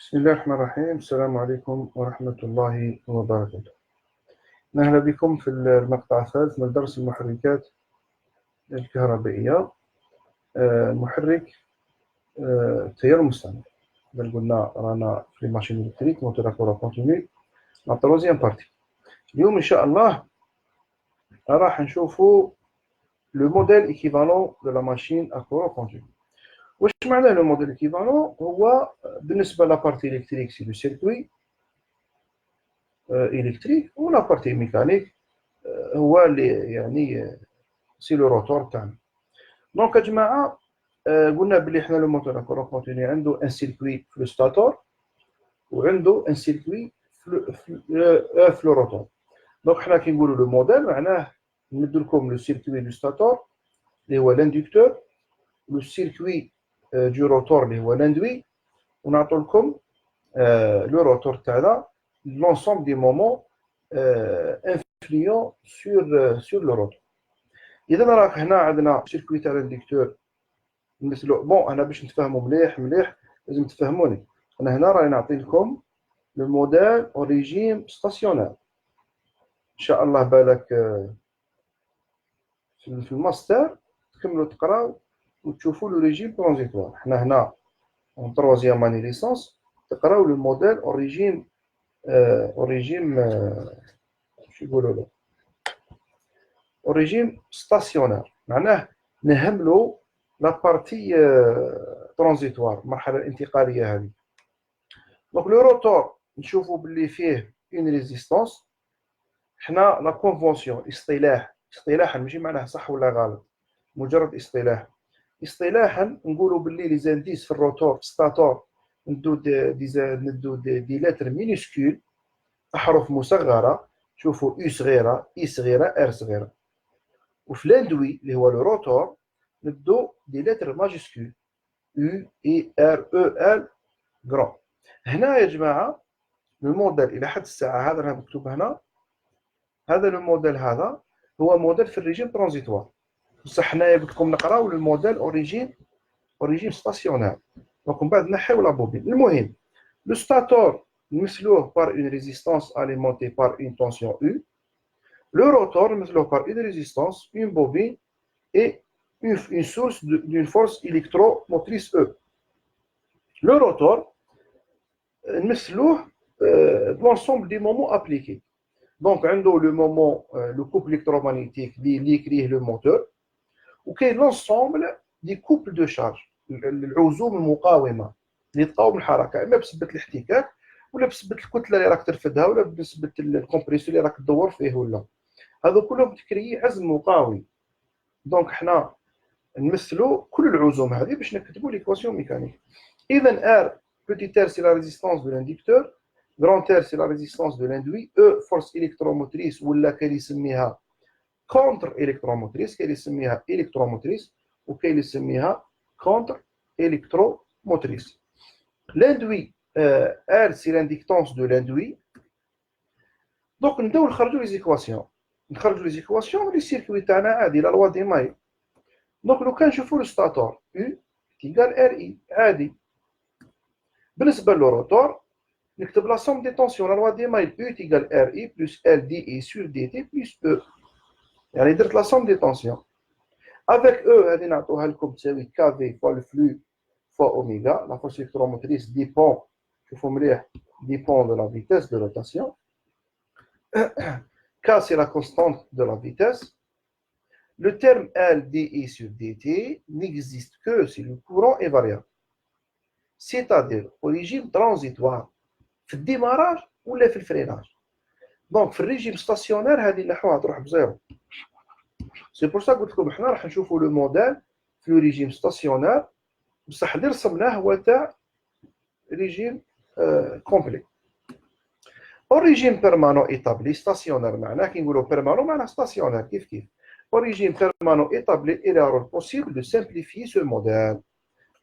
بسم الله الرحمن الرحيم. السلام عليكم ورحمة الله وبركاته. أهلا بكم في المقطع الثالث من درس المحركات الكهربائية. محرك التيار المستمر. بل قلنا رانا في الماشين إلكتريك موتور كورا كونتينيو لا تروزيام بارتي. اليوم إن شاء الله راح نشوفوا لو موديل إيكيفالون دو لا ماشين à courant continu. واش معنى لو موديل إيكيفالون؟ هو بالنسبة لابارتي إلكتريك سي لو سيركوي إلكتريك ولا بارتي ميكانيك هو اللي يعني سي لو روتور تاعنا. دونك يا جماعه قلنا بلي حنا لو موتور كورون كونتيني عنده ان سيركوي في لو ستاتور وعنده ان سيركوي في لو روتور. دونك حنا كي نقولوا لو موديل معناه نمدوا لكم لو سيركوي دو ستاتور اللي هو لاندكتور، لو سيركوي دو روتور اللي هو لاندوي، ونعطوا لكم لو روتور تاعنا l'ensemble des moments influents sur le rotor. إذا راك هنا عندنا سيركوي تاع الاندكتور مثلو بون. أنا باش نتفاهموا مليح لازم تفهموني. أنا هنا راني نعطي لكم لو موديل أو ريجيم ستاسيونير. إن شاء الله بالك في الماستر تكملوا تقراو وتشوفوا لو ريجيم ترانزيتوار. حنا هنا en troisième année licence تقراو لو موديل أو ريجيم شو يقولوا له اوريجين ستاسيونير، معناه نهملو لا بارتي ترانزيتوار، المرحله الانتقاليه هذه. دونك لو روتور نشوفوا باللي فيه اون ريزيستانس. حنا لا كونفونسيون اصطلاحا ماشي معناه صح ولا غلط، مجرد اصطلاحا نقولوا باللي لي زانديس في الروتور ستاتور ندو دي لتر مينيسكول، احرف مصغره. شوفوا يو صغيره، اي صغيره، ار صغيره. وفي لاندوي اللي هو لو روتور ندو دي لتر ماجيسكول يو اي ار او ال غران. هنا يا جماعه لو موديل الى حد الساعه هذا راه مكتوب هنا، هذا لو موديل هذا هو موديل في الريجيم ترانزيتوار. بصح حنايا بدكم نقراو الموديل اوريجين ستاسيونير. دونك من بعد نحيو لا بوبين. المهم لو ستاتور نمثلوه بار اون ريزيستانس اليمونتي بار اون تونسيون U. Le rotor نمثلوه par une résistance, une bobine et une source d'une force électromotrice E. Le rotor نمثلوه l'ensemble des moments appliqués. Donc عنده le moment le couple électromagnétique اللي يكريه le moteur، وكاين l'ensemble des couples de charge، العزوم المقاومه اللي تقاوم الحركه، اما بسبه الاحتكاك ولا بسبه الكتله اللي راك ترفدها ولا بسبه الكمبريسور اللي راك تدور فيه، ولا هذو كلهم تكري عزم مقاوم. دونك حنا نمثلوا كل العزوم هذه باش نكتبوا ليكواسيون ميكانيك. اذا ار بوتيت ار سي لا ريزيستانس دو لاندكتور، غران ار سي لا ريزيستانس دو لاندوي، او فورس الكتروموتريس ولا كاين يسميها كونتر الكتروموتريس، كاين يسميها الكتروموتريس وكاين يسميها كونتر الكتروموتريس. لاندوي ار سي لاندكتونس دو لاندوي. دونك نبداو نخرجوا لي زيكواسيون، لي سيركوي تاعنا عادي لا لوا دي ماي. دونك لو كان نشوفوا لو ستاتور U تيغال ار اي عادي. بالنسبه للروتور نكتب لا سوم دي طونسيون لا لوا دي ماي U تيغال ار اي بلس ال دي اي سور دي تي بلس او، يعني درت لا سوم دي طونسيون افيك او. هذه نعطوها لكم تساوي كي في فوا الفلو فوا اوميغا. لا فورس الكتروموتريس ديبون، شوفوا مليح، ديبون دو لا فيتاس دو روتاسيون. K c'est la constante de la vitesse. Le terme LdI sur dt n'existe que si le courant est variable, c'est-à-dire au régime transitoire, في الديماراج ولا في الفريناج. دونك في الريجيم ستاسيونير هذه نحوها تروح بزيرو. سي بور سا قلت لكم حنا راح نشوفوا لو موديل في لو ريجيم ستاسيونير، بصح اللي رسمناه هو تاع ريجيم كومبلي. Au régime permanent établi stationnaire معناه كي نقولوا permanent معناه stationnaire كيف. Au régime permanent établi il est possible de simplifier ce modèle.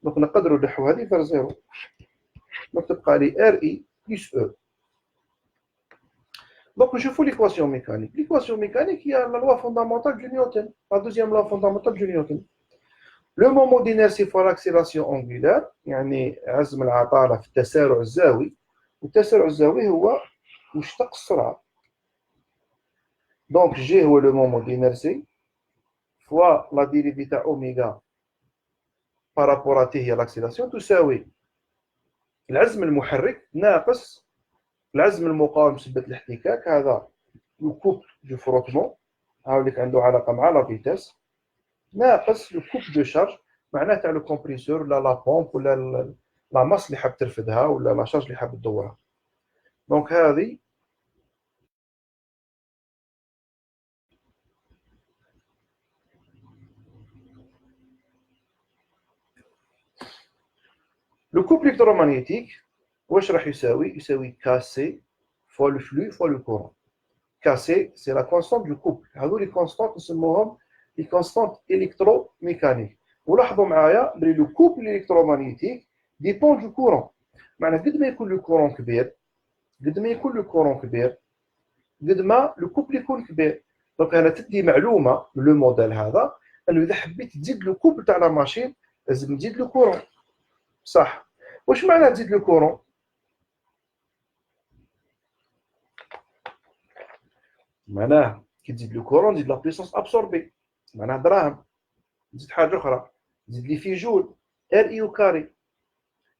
Donc نقدروا نحو هذه vers زيرو. Donc تبقى لي RI plus E. Donc نشوفوا l'équation mécanique. L'équation mécanique هي la loi fondamentale de Newton, la deuxième loi fondamentale de Newton. لو مومون دينيرسي فوا لاكسيلاسيون انغولار يعني عزم العضله في التسارع الزاوي، والتسارع الزاوي هو مشتق السرعه. دونك جي هو لو مومون دينيرسي فوا لا ديريفي تاع اوميغا بارابور ا تي هي لاكسيلاسيون تساوي العزم المحرك ناقص العزم المقاوم بسبة الاحتكاك، هذا لو كوبل دو فروتمون هاوليك عنده علاقه مع لا فيتاس، ناقص لو كوب دو شارج معناه تاع لو كومبريسور ولا لا بومب ولا لا ماس اللي حاب ترفدها ولا لا شارج اللي حاب تدورها. دونك هذه لو كوب الكترومagnétique واش راح يساوي؟ يساوي كاسي فوا لو فلو فوا لو كورون. كاسي سي لا كونستانت دو كوب، هذو لي كونستانت نسموهم لي كونستانت الكتروميكانيك. ولاحظوا معايا بلي لو كوب الكترومagnétique ديبون دو كورون، معناه قد ما يكون لو كورون كبير قد ما يكون لو كورون كبير قد ما لو كوبل يكون كبير. دونك انا تدي معلومه من لو موديل هذا انه اذا حبيت تزيد لو كوبل تاع لا ماشين لازم تزيد لو كورون. صح. واش معنى تزيد لو كورون؟ معناه كي تزيد لو كورون تزيد لا بويسونس ابسوربي، معناه دراهم. تزيد حاجه اخرى، تزيد لي في جول ار اي او كاري.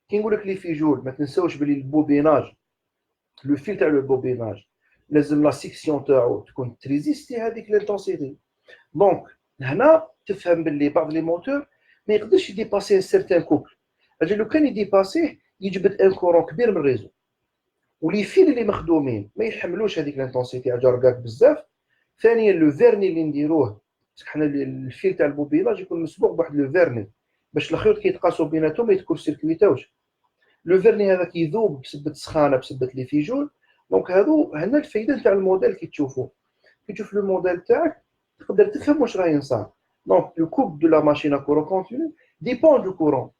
كي نقول لك لي في جول ما تنساوش بلي البوبيناج لو فيل تاع لو بوبيناج لازم لا سيكسيون تاعو تكون تريزيستي هذيك لانتونسيتي. دونك هنا تفهم باللي بعض لي موتور ما يقدرش يديباسي سيرتان كوبل، اجل لو كان يديباسيه يجبد ان كورون كبير من الريزو، ولي فيل اللي مخدومين ما يحملوش هذيك لانتونسيتي جاركاك بزاف. ثانيا لو فيرني اللي نديروه، باسكو حنا الفيل تاع البوبيلاج يكون مسبوق بواحد لو فيرني باش الخيوط كي يتقاسوا بيناتهم ما يتكون سيركويتاوش. لو فيرني هذا كيذوب بسبه السخانه بسبه لي فيجول. دونك هادو هنا الفايده تاع الموديل كي تشوفوا كي تشوف لو موديل تاعك تقدر تفهم واش راه ينصاب. دونك لو كوب دو لا ماشين ا كورون كونتينو ديبون دو كورون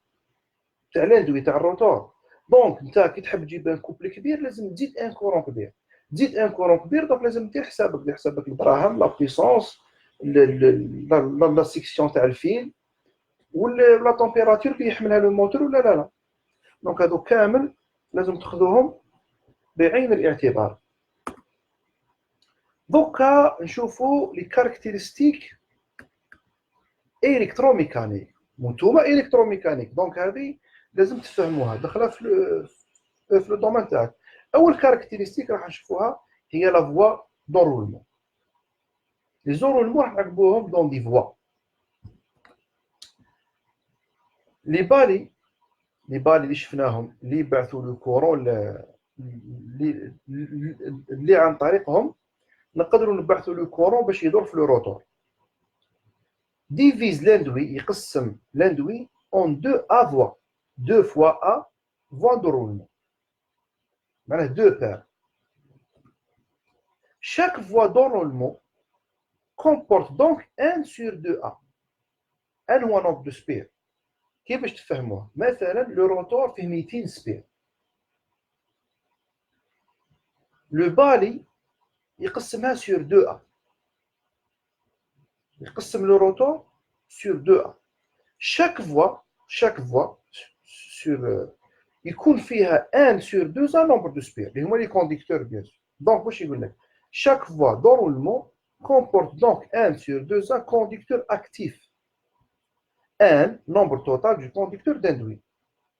تاع لاندوي تاع الروتور. دونك انت كي تحب تجيب ان كوبل كبير لازم تزيد ان كورون كبير، تزيد ان كورون كبير. دونك لازم دير حسابك الدراهم لا بويسونس لا سيكسيون تاع الفيل ولا تمبيراتور كي يحملها لو موتور ولا لا. دونك هادو كامل لازم تاخذوهم بعين الاعتبار. دوكا نشوفوا لي كاركتيرستيك الكتروميكانيك. نتوما الكتروميكانيك دونك هذه لازم تفهموها داخله في لو دومين تاعك. اول كاركتيرستيك راح نشوفوها هي لا فوا دونرولمون. لي زونرولمون راح نعقبوهم دون دي فوا. لي بالي اللي شفناهم اللي يبعثوا لو كورون اللي عن طريقهم نقدروا نبعثوا لو كورون باش يدور في لو روتور. divise l'induit يقسم l'induit en deux A voies, deux fois A voie de roulement. معناه deux paires. Chaque voie d'enroulement comporte donc 1 sur 2A. un هو nombre de spires. كيفاش تفهموها؟ مثلا لو روتور فيه 200 سبير، لو بالي يقسمها sur 2A، يقسم لو روتور sur 2A. chaque voie sur يكون فيها 1 sur 2 nombre de spires اللي هما لي كونديكتور بيان سور. دونك واش يقول لك؟ chaque voie d'enroulement comporte donc 1 sur 2 conducteur actif. un nombre total du conducteur d'induit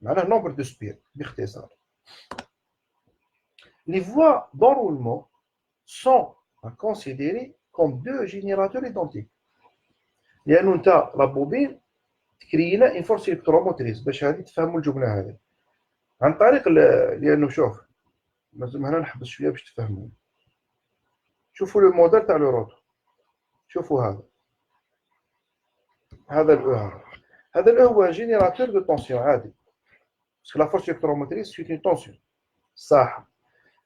معناه nombre de spires باختصار. Les voies d'enroulement sont à considérer comme deux générateurs identiques. لأنه انت لا بوبين تكرينا اون فورس الكتروموتريس باش هذه تفهموا الجمله هذه عن طريق لانه شوف لازم هنا نحبس شويه باش تفهموا. شوفوا لو موديل تاع لو روتور، شوفوا هذا الاو، هذا الاو هو جينيراتور دو طونسيون عادي باسكو لا فورس الكتروموتريس سي اون طونسيون صح.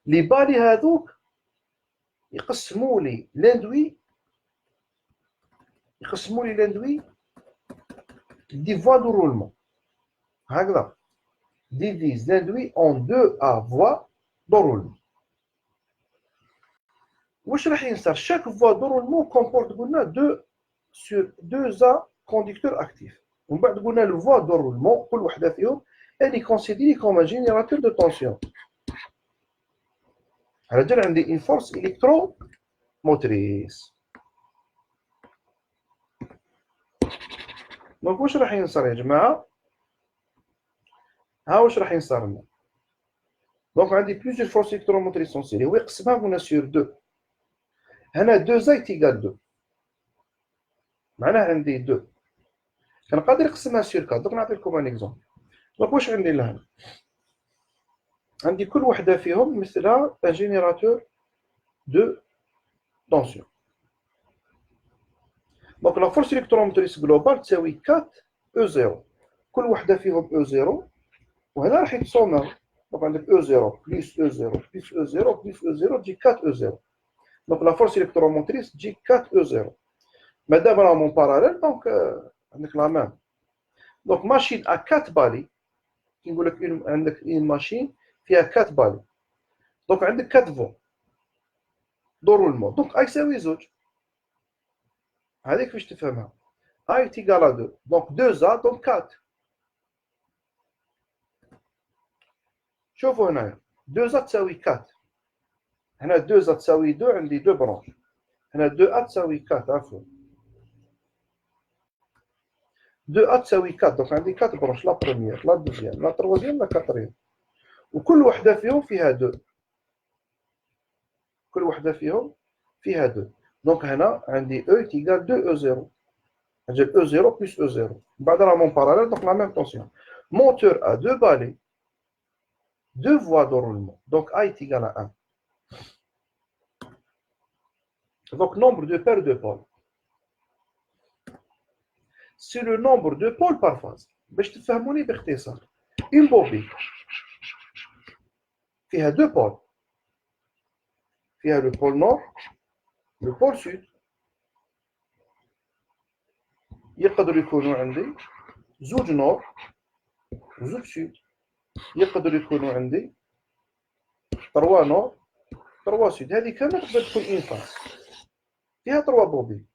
لي بالي هذوك يقسموا لي لاندوي دي فوا دو رولمون هكذا. divise l'induit en 2A voies d'enroulement. واش راح ينصير؟ chaque voie d'enroulement comporte قلنا 2 sur 2A conducteurs actifs. ومن بعد قلنا لو فوا دو رولمون كل وحده فيهم يعني كونسيديري كوم ان جينيراتور دو طونسيون. على جال عندي اون فورس الكترو موتريس. دونك واش راح ينصر يا جماعه؟ ها واش راح ينصر لنا. دونك عندي بليزيور فورس الكترو موتريس اون سيري ويقسمها هنا سور 2. هنا 2 زاي تيغال 2 معناها عندي 2 كان قادر يقسمها سور 4. دوك نعطي لكم ان اكزومبل. دونك واش عندي لهنا؟ عندي كل وحده فيهم مثلها ان جينيراتور دو طونسيون. دونك لا فورس الكتروموتريس جلوبال تساوي 4 او 0. كل وحده فيهم او 0 وهنا راح يتصوموا. دونك عندك او 0 بلس او 0 بلس او 0 بلس او 0 تجي 4 او 0. دونك لا فورس الكتروموتريس تجي 4 او 0. مادام راهم اون باراليل دونك عندك لا ميم. دونك ماشين ا 4 بالي كي نقول لك عندك اون ماشين فيها 4 بالي. دونك عندك 4 فون دو رولمون. دونك اي يساوي زوج. هذيك فاش تفهمها. اي تيغال ا 2 دونك 2 زا دونك 4. شوفوا هنايا 2 زا تساوي 4. هنا 2 زا تساوي 2 عندي 2 برونش. هنا 2 ا تساوي 4 عفوا 2 ا تساوي 4. دونك عندي 4 برونش لا بروميير لا دوزيام لا تروازيام لا كاتريام وكل وحده فيهم فيها 2. كل وحده فيهم فيها 2. دونك هنا عندي او تيغال 2 او 0. اجل او 0 بلس او 0 بعد راه مون باراليل دونك لا ميم طونسيون. موتور ا 2 بالي 2 voies de roulement. Donc A est égal à 1. Donc nombre de paires de pôles. C'est le nombre de pôles par phase. باش تفهموني باختصار. Une bobine فيها 2 pôles. فيها le pôle nord, le pôle sud. يقدر يكونوا عندي زوج نور وزوج سود. يقدر يكونوا عندي 3 نور 3 سود. هذه كامل تقدر تكون اون فاز فيها 3 بوبين.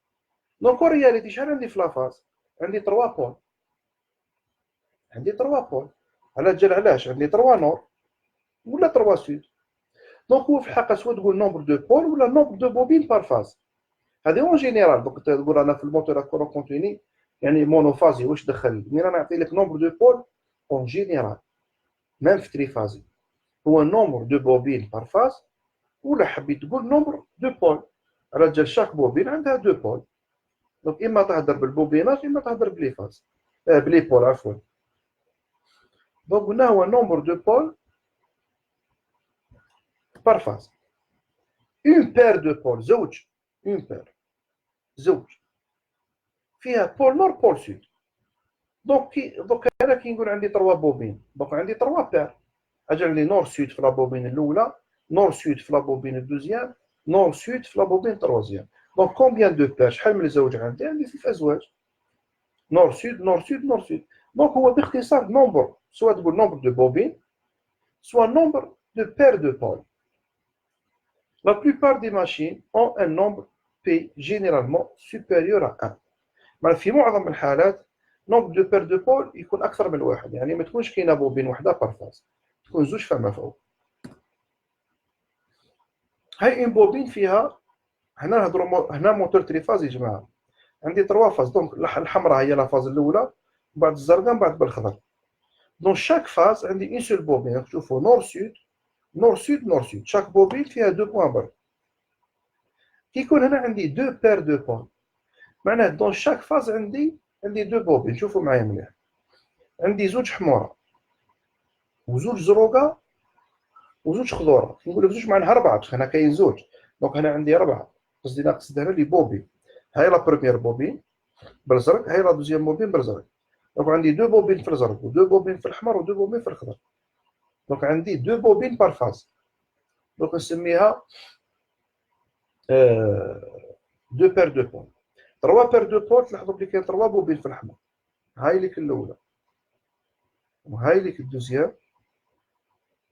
دونك الرياليتي شحال عندي في لافاز؟ عندي 3 بول. عندي 3 بول على جال علاش عندي 3 نور ولا 3 سود. دونك هو في الحقيقه سوا تقول نومبر دو بول ولا نومبر دو بوبين بار فاز. هذه اون جينيرال. دونك تقول انا في الموتور كورون كونتيني يعني مونوفازي واش دخل مين انا نعطي لك نومبر دو بول اون جينيرال ميم في تريفازي هو نومبر دو بوبين بار فاز ولا حبيت تقول نومبر دو بول على جال شاك بوبين عندها 2 بول. دونك اما تهضر بالبوبينات اما تهضر بلي فاز بلي بول عفوا. دونك قلنا هو نومبر دو بول بار فاز. اون بير دو بول زوج اون بير زوج فيها بول نور بول سود. دونك انا كي نقول عندي 3 بوبين دونك عندي 3 بير. اجي عندي نور سود في لا بوبين الاولى نور سود في لا بوبين الدوزيام نور سود في لا بوبين التروازيام. دونك كومبيان دو بير شحال من الزوج عندي 6 ازواج نور سود نور سود نور سود. دونك هو باختصار نومبر سوا تقول نومبر دو بوبين سوا نومبر دو بير دو بول. La plupart des machines ont un nombre P généralement supérieur à 1. يعني في معظم الحالات نومبر دو بير دو بول يكون اكثر من واحد. يعني ما تكونش كاينه بوبين وحده بار فاز تكون زوج فما فوق. هاي ان بوبين فيها هنا نهضروا هنا موتور تريفاز يا جماعه. عندي 3 فاز. دونك الحمراء هي لا فاز الاولى بعد الزرقاء بعد بالخضر. دونك شاك فاز عندي اون سول بوبين. تشوفوا نور سود نور سود نور سود. شاك بوبين فيها 2 بوان برك. كي يكون هنا عندي 2 بير دو بوان معناه دون شاك فاز عندي 2 بوبين. شوفوا معايا مليح. عندي زوج حمورة وزوج زروقة وزوج خضورة. نقول لك زوج معناها 4 باش هنا كاين زوج. دونك هنا عندي 4 قصدي نقصد هنا لي بوبين. هاي لا بروميير بوبين بالزرق هاي لا دوزيام بوبين بالزرق. دونك عندي 2 بوبين في الزرق و2 بوبين في الأحمر و2 بوبين في الخضر. دونك عندي 2 بوبين بار فاز. دونك نسميها 2 بير دو بول. 3 بير دو بول تلاحظوا بلي كاين 3 بوبين في الأحمر. هاي ليك الأولى وهاي ليك الدوزيام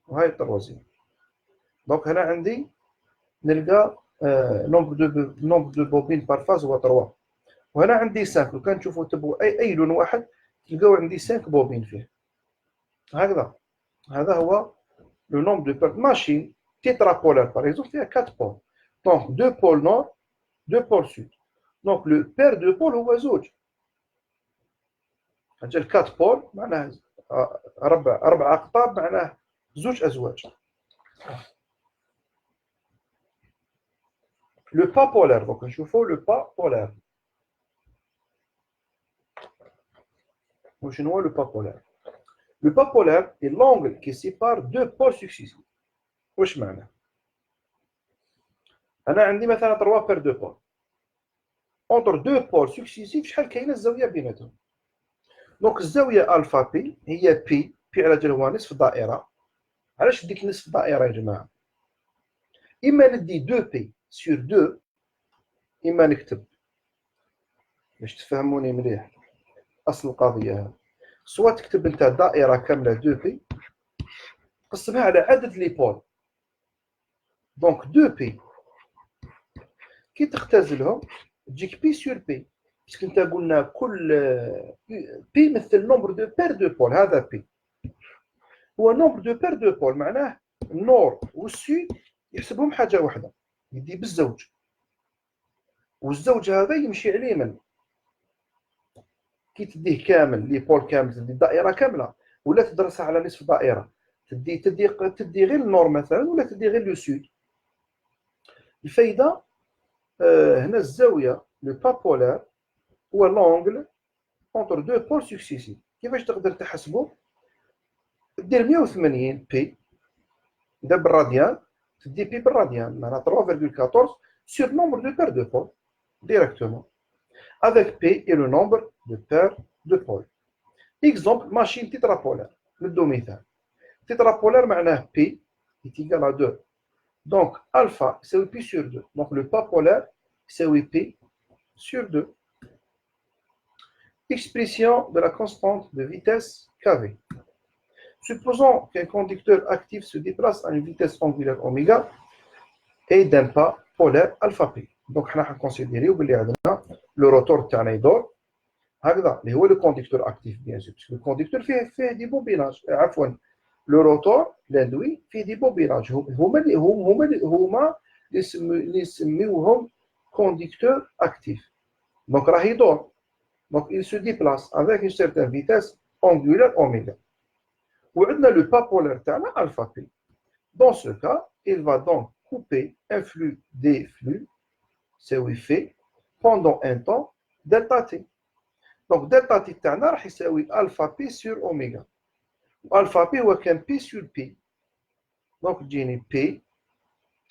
وهاي التروازيام. دونك هنا عندي نلقى نومبر دو بوبين بار فاز هو 3 وهنا عندي 5. لو كان تشوفوا تبغوا اي لون واحد تلقاو عندي 5 بوبين فيه هكذا. هذا هو لو نومبر دو بير ماشين تيترابولار باغ اكزومبل فيها 4 بول. دونك 2 بول نور 2 بول سود. دونك لو بير دو بول هو زوج. اجل 4 بول معناه اربع اقطاب معناه زوج ازواج. لو با بولار دونك نشوفوا لو با بولار. وشنو هو لو با بولار؟ لو با بولار est l'angle qui sépare deux pôles successifs. واش معناه؟ انا عندي مثلا 3 بير دو بول entre deux pôles successifs شحال كاينه الزاويه بيناتهم. دونك الزاويه الفا بي هي بي على جال هو نصف الدائره. علاش ديك نصف الدائره يا جماعه؟ اما ندي 2 بي سور 2 اما نكتب باش تفهموني مليح اصل القضيه هذه. سواء تكتب انت دائره كامله 2 بي قسمها على عدد لي بول. دونك 2 بي كي تختزلهم تجيك بي سور بي باسكو انت قلنا كل بي مثل نومبر دو بير دو بول. هذا بي هو نومبر دو بير دو بول معناه النور والسود يحسبهم حاجه واحده يدي بالزوج والزوج هذا يمشي عليه من كي تديه كامل لي بول كامل تدي دائره كامله ولا تدرسها على نصف دائره تدي غير النور مثلا ولا تدي غير لو سود. الفايده هنا الزاويه لو با بولار هو لونغل اونتر دو بول سكسيسيف. كيفاش تقدر تحسبه؟ دير 180 بي ده بالراديان تدي بي بالراديان معناها 3.14 sur nombre de paires de pôles directement avec P et le nombre de paires de pôles. Exemple, machine tétrapolaire. ندو مثال. Tétrapolaire معناه P est égal à 2. Donc, alpha يساوي P sur 2. Donc, le pas polaire يساوي P sur 2. Expression de la constante de vitesse kV. Supposons qu'un conducteur actif se déplace à une vitesse angulaire oméga et d'un pas polaire alpha P. Donc, on va considérer le rotor تاعنا يدور هكذا اللي هو le conducteur actif bien sûr. Parce que le conducteur fait des bobinages. عفوا le rotor l'induit fait des bobinages. هما اللي يسميوهم conducteur actif. Donc راه يدور. Donc il se déplace avec une certaine vitesse angulaire oméga. وعندنا le pas polaire تاعنا alpha P. Dans ce cas, il va donc couper un flux des flux, c'est où il fait, pendant un temps delta t. Donc delta t تاعنا راح يساوي alpha p sur oméga. alpha p هو كان p sur p. Donc تجيني p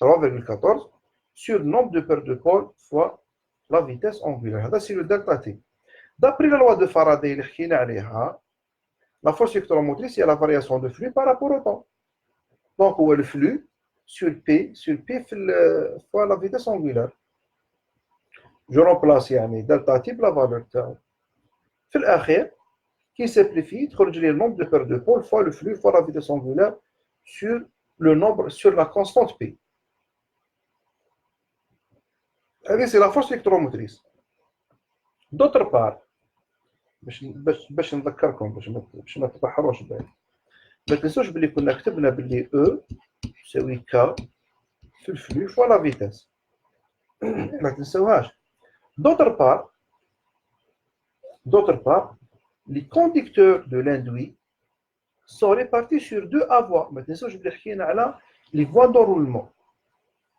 3.14 sur le nombre de paires de pôles fois la vitesse angulaire. هذا c'est le delta t. D'après la loi de Faraday اللي حكينا عليها, la force électromotrice est la variation de flux par rapport au temps. Donc هو le flux sur P fois la vitesse angulaire. Je remplace يعني delta T بلا valeur تاعو. في الأخير qui simplifie تخرج لي le nombre de paires de pôles fois le flux fois la vitesse angulaire sur la constante P. C'est la force électromotrice. D'autre part, باش نذكركم باش ما تبحروش بعد. ما تنسوش بلي كنا كتبنا بلي E يساوي K في الفلو فوا لا فيتاس. ما تنسوهاش. D'autre part, les conducteurs de l'induit sont répartis sur 2 voies. ما تنسوش بلي حكينا على les voies d'enroulement.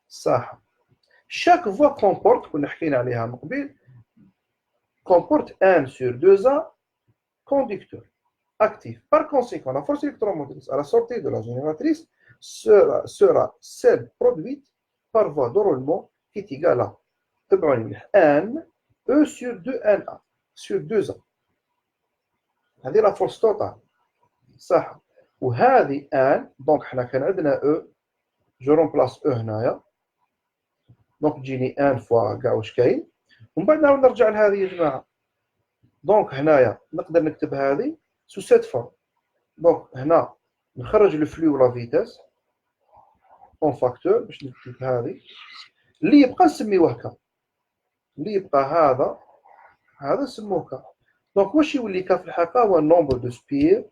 صح. Chaque voie comporte كنا حكينا عليها من قبل comporte 1 sur 2A conducteurs actifs. Par conséquent, la force électromotrice à la sortie de la génératrice sera celle produite par voie d'enroulement qui est égale à N E sur 2NA sur 2A. هذه la force totale. صح. وهذه N donc حنا كان عندنا E je remplace E هنايا donc تجيني N fois كاع واش كاين ومن بعد نعاود نرجع لهذه يا جماعه. دونك هنايا نقدر نكتب هذه سو سيت فورم. دونك هنا نخرج الفلو ولا فيتاس اون فاكتور باش نكتب هذه اللي يبقى نسميوه كا. اللي يبقى هذا نسموه كا. Donc, واش يولي كا في الحقيقة هو nombre de spires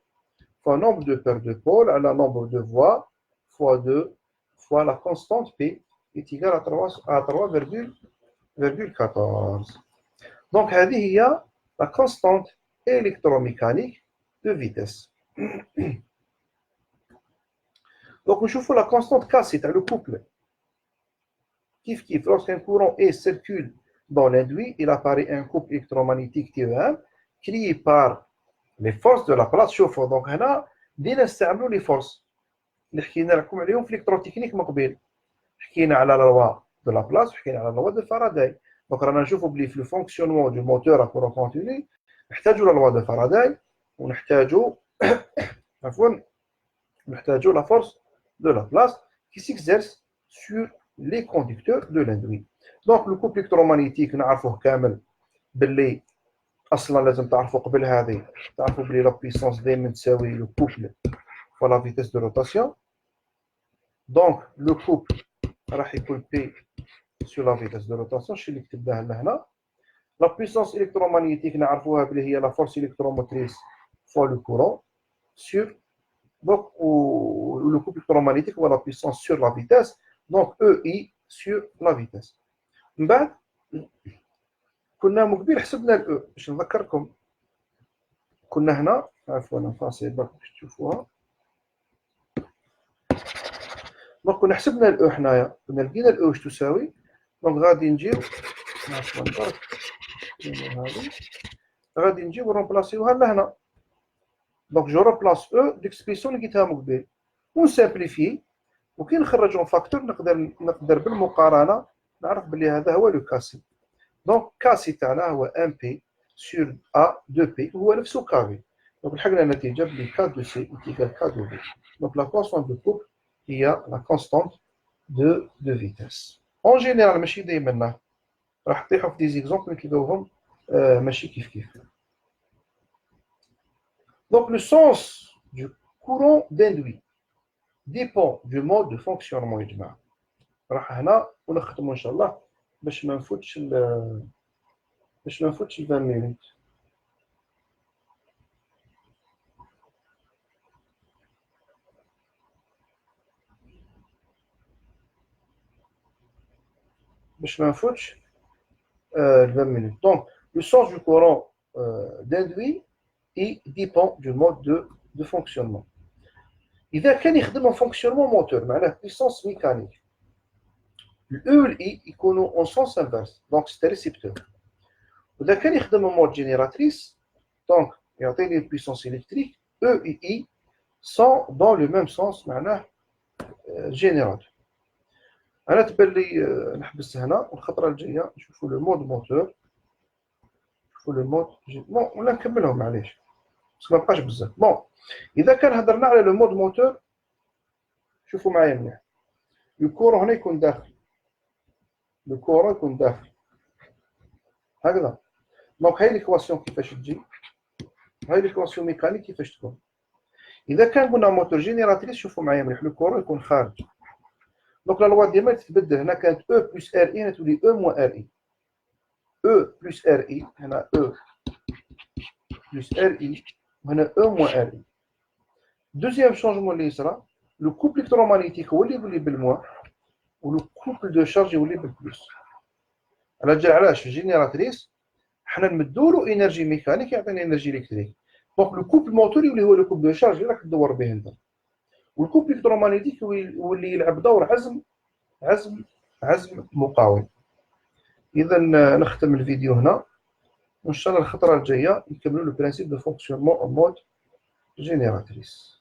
fois nombre de paires de pôles à la nombre de voies fois 2 fois la constante P est égale à 3,14. Donc, هذه هي la constante électromécanique de vitesse. Donc, نشوفوا la constante K, c'est le couple. Lorsqu'un courant E circule dans l'induit, il apparaît un couple électromagnétique TEM créé par les forces de la place chauffe. Donc, هنا بدينا نستعملوا les forces اللي حكينا لكم عليهم في الالكتروتكنيك من قبل. حكينا على la loi de la place وحكينا على la loi de Faraday. Donc, رانا نشوفوا بلي في le fonctionnement du moteur à courant continu نحتاجوا la loi de Faraday ونحتاجوا عفوا نحتاجوا la force de la place qui s'exerce sur les conducteurs de l'induit. Donc, le couple électromagnétique نعرفوه كامل باللي اصلا لازم تعرفوا قبل هذه تعرفوا بلي لا بويسونس دائما تساوي لو كوبل فوا لا فيتيس دو روتاسيون. دونك لو كوبل راح يكون بي سور لا فيتيس دو روتاسيون. شي اللي كتبناه لهنا. لا بويسونس الكترومagnétique نعرفوها بلي هي لا فورس الكتروموتريس فوا لو كورون سور دونك لو كوبل الكترومagnétique هو لا بويسونس سور لا فيتيس دونك او اي سور لا فيتيس. من بعد كنا من قبل حسبنا الاو باش نذكركم. كنا هنا عفوا نفاصل برك باش تشوفوها. دونك كنا حسبنا الاو حنايا كنا لقينا الاو واش تساوي. دونك غادي نجيو عفوا برك هذه غادي نجيو ونرومبلاسيوها لهنا. دونك جو رومبلاس او ديكسبريسيون اللي لقيتها من قبل ونسامبليفي وكي نخرجوا فاكتور نقدر بالمقارنه نعرف بلي هذا هو لو كاسي. دونك كاسي تاعنا هو ان بي sur A de P هو نفسه كافي. دونك لحقنا النتيجة بلي K de C égale K de V. دونك la constante de couple هي la constante de vitesse. En général ماشي دايما راح تطيحوا في دي زيكزومبل نكتبوهم ماشي كيف. Donc le sens du courant d'induit dépend du mode de fonctionnement يا جماعة. راح هنا ونختموا إن شاء الله باش ما نفوتش 20 مينوت. باش ما نفوتش 20 minutes. Donc, le sens du courant d'induit dépend du mode de fonctionnement. إذا كان يخدم en fonctionnement moteur معناه puissance mécanique الأو والإي يكونوا en sens inverse donc c'est récepteur. وإذا كان يخدم en mode génératrice donc يعطيني puissance électrique E et I sont dans le même sens معناه générateur. أنا تبان لي نحبس هنا والخطرة الجاية نشوفوا لو مود موتور نشوفوا لو مود بون ولا نكملهم معليش بس ما بقاش بزاف. بون إذا كان هضرنا على لو مود موتور شوفوا معايا مليح. لو كورون هنا يكون داخل لو كورون يكون داخل هكذا. دونك هاي ليكواسيون كيفاش تجي هاي ليكواسيون ميكانيك كيفاش تكون. إذا كان قلنا موتور جينيراتريس شوفوا معايا مليح لو كورون يكون خارج. دونك لا لوا ديما تتبدل. هنا كانت او بلس ار اي هنا تولي او موان ار اي. او بلس ار اي هنا او بلس ار اي وهنا او موان ار اي. دوزيام شونجمون اللي يصرا لو كوبل الكترومagnétique هو اللي يولي بالموان ولو كوبل دو شارج يولي بالبلوس. على جال علاش في الجينيراتريس حنا نمدو له انرجي ميكانيك يعطينا انرجي الكتريك. دونك لو كوبل موتور يولي هو لو كوبل دو شارج اللي راك تدور به انت. والكوبل الكترومagnétique هو اللي يلعب دور عزم مقاوم. إذا نختم الفيديو هنا وإن شاء الله الخطرة الجاية نكملوا لو برانسيب دو فونكسيونمون أون مود جينيراتريس.